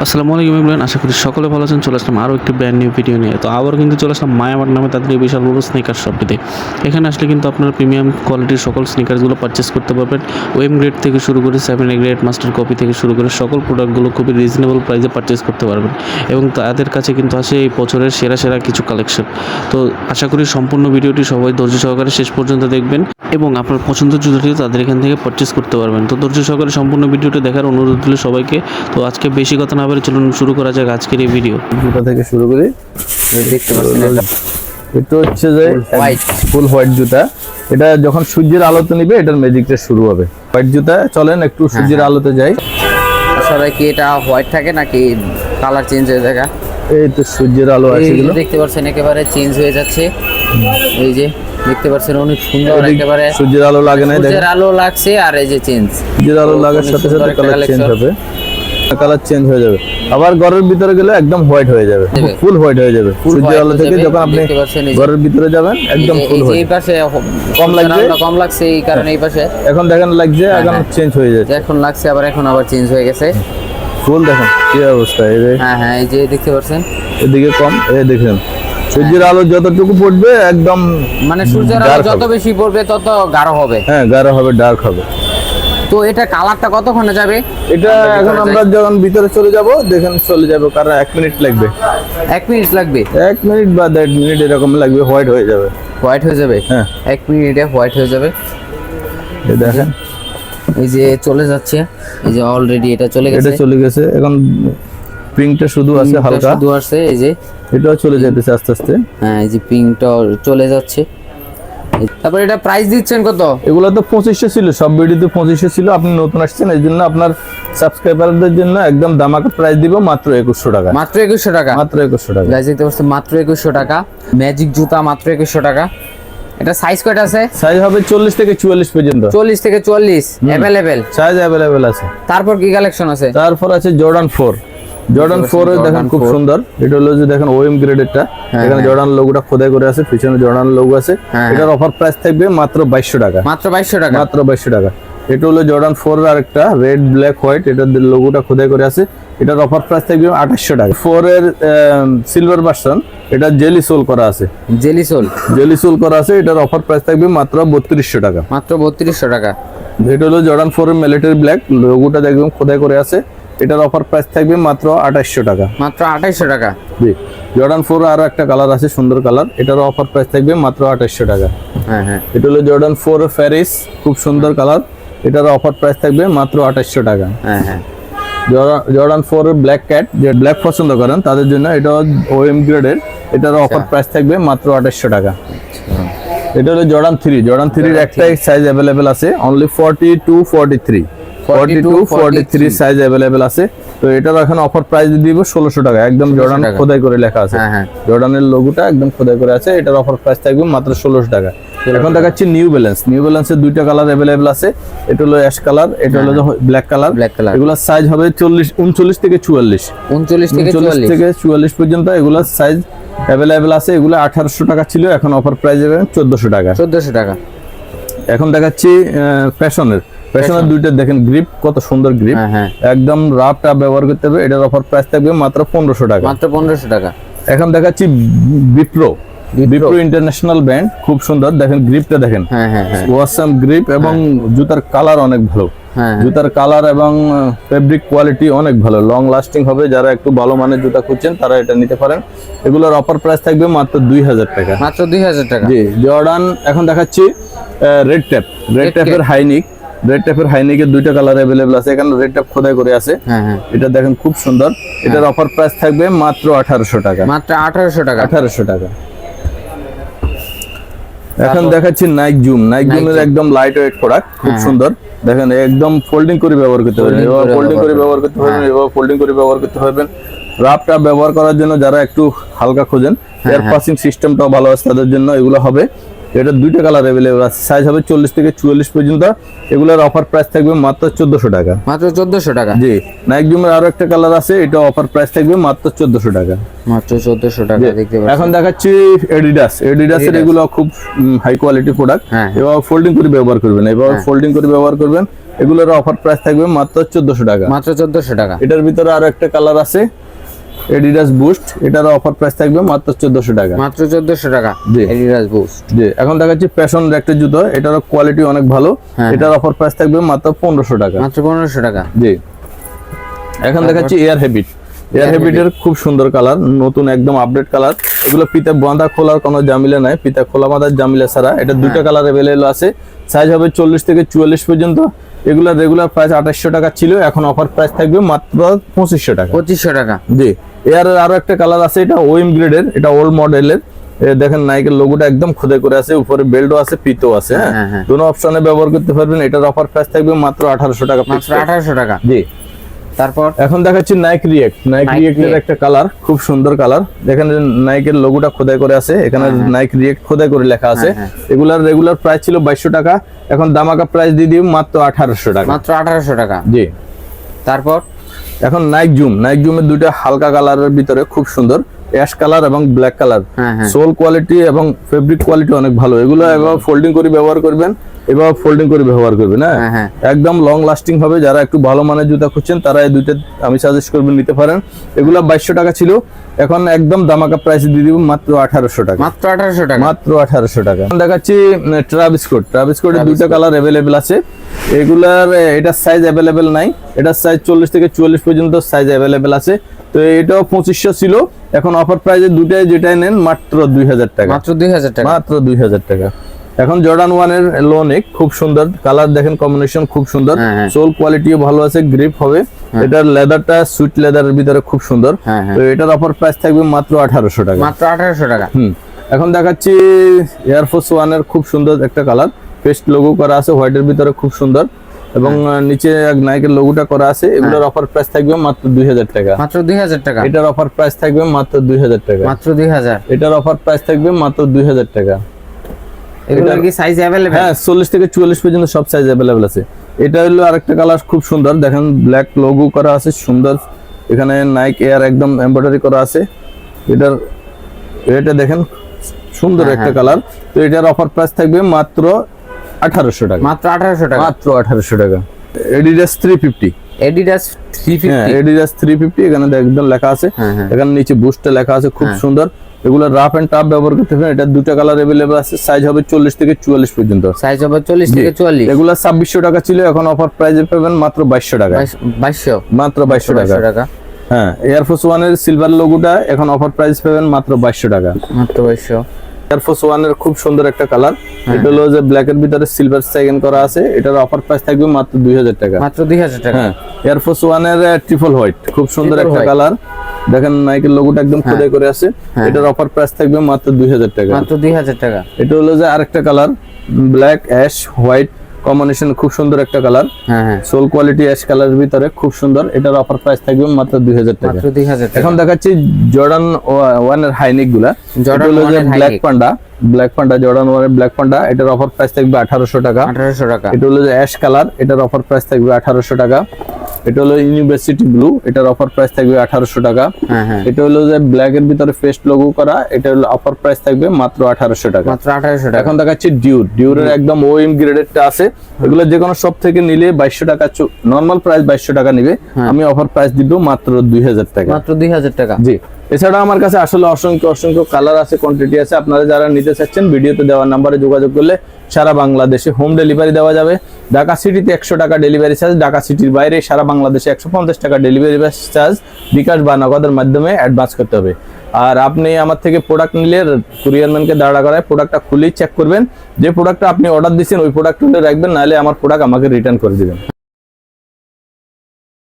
আসসালামু আলাইকুম এভরিওয়ান, আশা করি সকলে ভালো আছেন। চলে আসলাম আরও একটি ব্র্যান্ড নিউ ভিডিও নিয়ে। তো আবার কিন্তু চলে আসলাম মায়ামার্ট নামে তাদের এই বিশাল বড় স্নিকার শপটিতে। এখানে আসলে কিন্তু আপনারা প্রিমিয়াম কোয়ালিটির সকল স্নিকার্সগুলো পারচেস করতে পারবেন। ওয়েম গ্রেড থেকে শুরু করে 7A গ্রেড, মাস্টার কপি থেকে শুরু করে সকল প্রোডাক্টগুলো খুবই রিজনেবল প্রাইসে পারচেস করতে পারবেন। এবং তাদের কাছে কিন্তু আসে এই বছরের সেরা সেরা কিছু কালেকশন। তো আশা করি সম্পূর্ণ ভিডিওটি সবাই ধৈর্য সহকারে শেষ পর্যন্ত দেখবেন এবং আপনার পছন্দের জুতোটি তাদের এখান থেকে পারচেস করতে পারবেন। তো ধৈর্য সহকারে সম্পূর্ণ ভিডিওটি দেখার অনুরোধ দিল সবাইকে। তো আজকে বেশি কথা না বলে চলুন শুরু করা যাক আজকের এই ভিডিও। জুতা থেকে শুরু করি। দেখতে পাচ্ছেন এটা হচ্ছে যে হোয়াইট, ফুল হোয়াইট জুতা। এটা যখন সূর্যের আলোতে নিবে এটার ম্যাজিকটা শুরু হবে। হোয়াইট জুতা, চলেন একটু সূর্যের আলোতে যাই। আসলে কি এটা হোয়াইট থাকে নাকি কালার চেঞ্জ হয়ে যায়? এই তো সূর্যের আলো আছে, এগুলো দেখতে পাচ্ছেন একেবারে চেঞ্জ হয়ে যাচ্ছে। এই যে দেখতে পাচ্ছেন অনেক সুন্দর, একেবারে সূর্যের আলো লাগে না, সূর্যের আলো লাগছে আর এই যে চেঞ্জ, সূর্যের আলো লাগার সাথে সাথে কালার চেঞ্জ হবে, কালার চেঞ্জ হয়ে যাবে। আবার ঘরের ভিতরে গেলে একদম হোয়াইট হয়ে যাবে, ফুল হোয়াইট হয়ে যাবে। সূর্যের আলো থেকে যখন আপনি ঘরের ভিতরে যাবেন একদম ফুল হোয়াইট। এই পাশে কম লাগবে, কম লাগছে এই কারণে এই পাশে এখন দেখেন লাগছে, এখন চেঞ্জ হয়ে যাচ্ছে। এখন লাগছে এখন আবার চেঞ্জ হয়ে গেছে। ফুল দেখেন কি অবস্থা। এই যে হ্যাঁ এই যে দেখতে পাচ্ছেন এদিকে কম, এই দেখেন সূর্যের আলো যতটুকু পড়বে একদম মানে সূর্যের আলো যত বেশি পড়বে তত গাঢ় হবে। হ্যাঁ, গাঢ় হবে, ডার্ক হবে। তো এটা কালারটা কতক্ষণে যাবে? এটা এখন আমরা যখন ভিতরে চলে যাব দেখেন চলে যাবে, কারণ 1 মিনিট লাগবে। 1 মিনিট লাগবে? 1 মিনিট বা 1.5 মিনিট এরকম লাগবে, হোয়াইট হয়ে যাবে। হোয়াইট হয়ে যাবে? হ্যাঁ, 1 মিনিটে হোয়াইট হয়ে যাবে। এই দেখেন এই যে চলে যাচ্ছে, এই যে অলরেডি এটা চলে গেছে। এটা চলে গেছে, এখন পিঙ্কটা শুধু আছে হালকা, শুধু আছে। এই যে এটাও চলে যাইতেছে আস্তে আস্তে। হ্যাঁ এই যে পিঙ্কটা চলে যাচ্ছে। তারপর এটা প্রাইস দিচ্ছেন কত? এগুলো তো 2500 ছিল, সব ভিডিওতে 2500 ছিল। আপনি নতুন আসছেন এই জন্য আপনার সাবস্ক্রাইবারদের জন্য একদম দামাকা প্রাইস দিব, মাত্র 2100 টাকা। মাত্র 2100 টাকা? মাত্র 2100 টাকা। গাইস দেখতে পাচ্ছেন মাত্র 2100 টাকা ম্যাজিক জুতা, মাত্র 2100 টাকা। এটা সাইজ কয়টা আছে? সাইজ হবে 40 থেকে 44 পর্যন্ত। 40 থেকে 44 अवेलेबल সাইজ अवेलेबल আছে। তারপর কি কালেকশন আছে? তারপর আছে জর্ডান 4। জর্ডান 4 এর দেখেন খুব সুন্দর। এটা হলো যে দেখেন ওএম গ্রেডেরটা, এখানে জর্ডান লোগোটা খোদাই করে আছে, পিছনে জর্ডান লোগো আছে। এটার অফার প্রাইস থাকবে মাত্র 2200 টাকা। মাত্র 2200 টাকা? মাত্র 2200 টাকা। এটা হলো জর্ডান 4 এর আরেকটা রেড ব্ল্যাক হোয়াইট, এটার লোগোটা খোদাই করে আছে। এটার অফার প্রাইস থাকবে 2800 টাকা। 4 এর সিলভার ভার্সন, এটা জেলি সোল করা আছে। Jelly soul? জেলি সোল করা আছে। এটার অফার প্রাইস থাকবে মাত্র 3200 টাকা। মাত্র 3200 টাকা। এটা হলো জর্ডান 4 এর মিলিটারি ব্ল্যাক, লোগোটা একদম খোদাই করে আছে। এটার অফার প্রাইস থাকবে মাত্র 2800 টাকা। মাত্র 2800 টাকা? জি। জর্ডান 4 আরো একটা কালার আছে, সুন্দর কালার, এটার অফার প্রাইস থাকবে মাত্র 2800 টাকা। হ্যাঁ হ্যাঁ। এটা হলো জর্ডান 4 প্যারিস, খুব সুন্দর কালার, এটার অফার প্রাইস থাকবে মাত্র 2800 টাকা। হ্যাঁ হ্যাঁ। জর্ডান 4 এর ব্ল্যাক ক্যাট, যে ব্ল্যাক পছন্দ করেন তাদের জন্য এটা ওএম গ্রেডের, এটার অফার প্রাইস থাকবে মাত্র 2800 টাকা। এটা হলো জর্ডান 3। জর্ডান 3 এর একটাই সাইজ अवेलेबल আছে, অনলি 42 43 সাইজ अवेलेबल আছে। তো এটার এখন অফার প্রাইস দিব 1600 টাকা, একদম জর্ডান খোদাই করে লেখা আছে। জর্ডানের লোগোটা একদম খোদাই করে আছে। এটার অফার প্রাইস থাকবে মাত্র 1600 টাকা। এখন দেখাচ্ছি নিউ ব্যালেন্স। নিউ ব্যালেন্সের দুইটা কালার अवेलेबल আছে, এটা হলো অ্যাশ কালার, এটা হলো ব্ল্যাক কালার। এগুলা সাইজ হবে 39 থেকে 44। 39 থেকে 44 পর্যন্ত এগুলা সাইজ अवेलेबल আছে। এগুলা 1800 টাকা ছিল, এখন অফার প্রাইস হবে 1400 টাকা। 1400 টাকা। এখন দেখাচ্ছি ফ্যাশনের দুইটা, দেখেন গ্রিপ কত সুন্দর গ্রিপ, একদম রাফটা ব্যবহার করতে হবে। এটার অফার প্রাইস থাকবে মাত্র 1500 টাকা। মাত্র 1500 টাকা। এখন দেখাচ্ছি বিপ্রো ইন্টারন্যাশনাল ব্র্যান্ড, খুব সুন্দর, দেখেন গ্রিপটা দেখেন, ওয়াসাম গ্রিপ এবং জুতার কালার অনেক ভালো। জুতার কালার এবং ফেব্রিক কোয়ালিটি অনেক ভালো, লং লাস্টিং হবে। যারা একটু ভালো মানের জুতা খুঁজছেন তারা এটা নিতে পারেন। এগুলোর অফার প্রাইস থাকবে মাত্র 2000 টাকা। মাত্র 2000 টাকা। জি। জর্ডান এখন দেখাচ্ছি রেড ট্যাপের হাইনিক। রেড ট্যাপের হাইনিকের দুইটা কালার अवेलेबल আছে, এখানে রেড ট্যাপ খোদাই করে আছে। এটা দেখেন খুব সুন্দর। এটার অফার প্রাইস থাকবে মাত্র 1800 টাকা। মাত্র 1800 টাকা। 1800 টাকা। এখন দেখাচ্ছি নাইক জুমের একদম লাইট ওয়েট প্রোডাক্ট, খুব সুন্দর। দেখেন একদম ফোল্ডিং করে ব্যবহার করতে পারবেন, ফোল্ডিং করে ব্যবহার করতে পারবেন, ফোল্ডিং করে ব্যবহার করতে পারবেন। রাফটা ব্যবহার করার জন্য যারা একটু হালকা খোঁজেন, এয়ার পাসিং সিস্টেমটাও ভালো আছে তাদের জন্য এগুলো হবে। এটা দুইটা কালার अवेलेबल আছে, সাইজ হবে 40 থেকে 44 পর্যন্ত। এগুলোর অফার প্রাইস থাকবে মাত্র 1400 টাকা। মাত্র 1400 টাকা। জি, নাইক জুমের আরো একটা কালার আছে, এটা অফার প্রাইস থাকবে মাত্র 1400 টাকা। মাত্র 1400 টাকা দেখতে পাচ্ছেন। এখন দেখাচ্ছি এডিডাসের এগুলো খুব হাই কোয়ালিটি প্রোডাক্ট। এবার ফোল্ডিং করে ব্যবহার করবেন, এবার ফোল্ডিং করে ব্যবহার করবেন। এগুলোর অফার প্রাইস থাকবে মাত্র 1400 টাকা। মাত্র 1400 টাকা। এটার ভিতরে আরো একটা কালার আছে এডিডাস বুস্ট, এটার অফার প্রাইস থাকবে মাত্র 1400 টাকা। মাত্র 1400 টাকা জি, এডিডাস বুস্ট। জি, এখন দেখাচ্ছি ফ্যাশন একটা জুতো, এটার কোয়ালিটি অনেক ভালো। এটার অফার প্রাইস থাকবে মাত্র 1500 টাকা। মাত্র 1500 টাকা। জি, এখন দেখাচ্ছি এয়ার হ্যাবিটের খুব সুন্দর কালার, নতুন একদম আপডেট কালার। এগুলো ফিতে বাঁধা খোলার কোনো জামিলা নাই, ফিতে খোলা বাঁধার জামিলা ছাড়া। এটা দুইটা কালার अवेलेबल আছে, সাইজ হবে 40 থেকে 44 পর্যন্ত। এগুলা রেগুলার প্রাইস 2800 টাকা ছিল, এখন অফার প্রাইস থাকবে মাত্র 2500 টাকা। 2500 টাকা। জি, এয়ারের আরো একটা কালার আছে, এটা ওএম গ্রেডের, এটা ওল্ড মডেলের। দেখেন নাইকের লোগোটা একদম খোদাই করে আছে, উপরে বেল্টও আছে, ফিতও আছে। হ্যাঁ, দুটো অপশনে ব্যবহার করতে পারবেন। এটার অফার প্রাইস থাকবে মাত্র 1800 টাকা। মাত্র 1800 টাকা। জি, তারপর এখন দেখাচ্ছি নাইক রিয়েক্টের একটা কালার, খুব সুন্দর কালার। দেখেন নাইকের লোগোটা খোদাই করে আছে, এখানে নাইক রিয়েক্ট খোদাই করে লেখা আছে। এগুলার রেগুলার প্রাইস ছিল 2200 টাকা, এখন দামাকা প্রাইস দিয়ে দিই মাত্র 1800 টাকা। মাত্র 1800 টাকা। জি, তারপর এখন নাইক জুমের দুইটা হালকা কালারের ভিতরে খুব সুন্দর অ্যাশ কালার এবং ব্ল্যাক কালার। সোল কোয়ালিটি এবং ফেব্রিক কোয়ালিটি অনেক ভালো। এগুলো এবার ফোল্ডিং করে ব্যবহার করবেন, এবার ফোল্ডিং করে ব্যবহার করবেন। হ্যাঁ, একদম লং লাস্টিং হবে। যারা একটু ভালো মানের জুতা খুঁজছেন তারা এই দুইটা আমি সাজেস্ট করবেন, নিতে পারেন। এগুলো 2200 টাকা ছিল, এখন একদম দামাকা প্রাইস দিয়ে দিব মাত্র 1800 টাকা। মাত্র 1800 টাকা। মাত্র 1800 টাকা। এখন দেখাচ্ছি ট্রাভিস কোটের দুইটা কালার अवेलेबल আছে। এগুলার এটা সাইজ अवेलेबल নাই, এটা সাইজ 40 থেকে 44 পর্যন্ত সাইজ अवेलेबल আছে। তো এটাও 2500 ছিল, এখন অফার প্রাইসে দুটাই যেটাই নেন মাত্র 2000 টাকা। মাত্র 2000 টাকা। মাত্র 2000 টাকা। এখন জর্ডান 1 এর লো নেক, খুব সুন্দর কালার, দেখেন কম্বিনেশন খুব সুন্দর, সোল কোয়ালিটিও ভালো আছে, গ্রিপ হবে। এটার লেদারটা সুইট লেদারের ভিতরে খুব সুন্দর। তো এটার অফার প্রাইস থাকবে মাত্র 1800 টাকা। মাত্র 1800 টাকা। এখন দেখাচ্ছি এয়ারফোর্স 1 এর খুব সুন্দর একটা কালার, পেস্ট লোগো করা আছে হোয়াইটের ভিতরে, খুব সুন্দর, এবং নিচে নাইকের লোগোটা করা আছে। এগুলোর অফার প্রাইস থাকবে মাত্র 2000 টাকা। মাত্র 2000 টাকা। এটার অফার প্রাইস থাকবে মাত্র 2000 টাকা। মাত্র 2000। এটার অফার প্রাইস থাকবে মাত্র 2000 টাকা। এগুলোর কি সাইজ अवेलेबल? হ্যাঁ, 40 থেকে 44 পর্যন্ত সব সাইজ अवेलेबल আছে। এটা হলো আরেকটা কালার, খুব সুন্দর, দেখেন ব্ল্যাক লোগো করা আছে সুন্দর, এখানে নাইক এয়ার একদম এমব্রয়ডারি করা আছে। এটা দেখেন সুন্দর একটা কালার। তো এটার অফার প্রাইস থাকবে মাত্র 1800 টাকা। মাত্র 1800 টাকা। মাত্র 1800 টাকা। এডিডাস 350। এডিডাস 350। হ্যাঁ, এডিডাস 350 এখানে একদম লেখা আছে, এখানে নিচে বুস্টে লেখা আছে, খুব সুন্দর। এগুলো রাফ এন্ড টাফ ব্যবহার করতে পারেন। এটা দুটো কালার अवेलेबल আছে, সাইজ হবে 40 থেকে 44 পর্যন্ত। সাইজ হবে 40 থেকে 44। এগুলো 2600 টাকা ছিল, এখন অফার প্রাইসে পাবেন মাত্র 2200 টাকা। 2200। মাত্র 2200 টাকা। হ্যাঁ, এয়ারফোর্স 1 এর সিলভার লোগোটা এখন অফার প্রাইস পাবেন মাত্র 2200 টাকা। মাত্র 2200। এয়ারফোর্স 1 এর খুব সুন্দর একটা কালার, এটা হলো যে ব্ল্যাক এর ভিতরে সিলভার সাইন করা আছে। এটার অফার প্রাইস থাকবে মাত্র 2000 টাকা। মাত্র 2000 টাকা। হ্যাঁ, এয়ারফোর্স 1 এর ট্রিপল হোয়াইট, খুব সুন্দর একটা কালার, দেখেন নাইকের লোগোটা একদম খোদাই করে আছে। এটার অফার প্রাইস থাকবে মাত্র 2000 টাকা। মাত্র 2000 টাকা। এটা হলো যে আরেকটা colour, black ash white combination, খুব সুন্দর একটা কালার। সোল কোয়ালিটি অ্যাশ কালারের ভিতরে খুব সুন্দর। এটার অফার প্রাইস থাকবে মাত্র 2000 টাকা। মাত্র 2000 টাকা। এখন দেখাচ্ছি জর্ডান 1 এর হাইনেক গুলা, জর্ডান ব্ল্যাক পান্ডা জর্ডান 1 এর ব্ল্যাক পান্ডা, এটার অফার প্রাইস থাকবে 1800 টাকা। 1800 টাকা। এটা হলো যে অ্যাশ কালার, এটার অফার প্রাইস থাকবে 1800 টাকা। এটা হলো ইউনিভার্সিটি ব্লু, এটার অফার প্রাইস থাকবে 1800 টাকা। এটা হলো যে ব্ল্যাক এর ভিতরে পেস্ট লোগো করা, এটা হলো অফার প্রাইস থাকবে মাত্র 1800 টাকা। মাত্র 1800 টাকা। এখন দেখাচ্ছি ডিউরের একদম ওএম গ্রেডেরটা আছে। এগুলো যে কোনো সব থেকে নিলে 2200 টাকা, নরমাল প্রাইস 2200 টাকা নিবে, আমি অফার প্রাইস দিব মাত্র 2000 টাকা। মাত্র 2000 টাকা। জি, এছাড়া আমার কাছে আসলে অসংখ্য কালার আছে, কোয়ান্টিটি আছে। আপনারা যারা নিতে চাচ্ছেন ভিডিওতে দেওয়া নাম্বারে যোগাযোগ করলে সারা বাংলাদেশে হোম ডেলিভারি দেওয়া যাবে। ঢাকা সিটিতে 100 টাকা ডেলিভারি চার্জ, ঢাকা সিটির বাইরে সারা বাংলাদেশে 150 টাকা ডেলিভারি চার্জ বিকাশ বা নগদের মাধ্যমে অ্যাডভান্স করতে হবে। আর আপনি আমার থেকে প্রোডাক্ট নিলে কুরিয়ারম্যানকে দাঁড়া করায় প্রোডাক্টটা খুলেই চেক করবেন, যে প্রোডাক্টটা আপনি অর্ডার দিচ্ছেন ওই প্রোডাক্ট রাখবেন, নাহলে আমার প্রোডাক্ট আমাকে রিটার্ন করে দিবেন।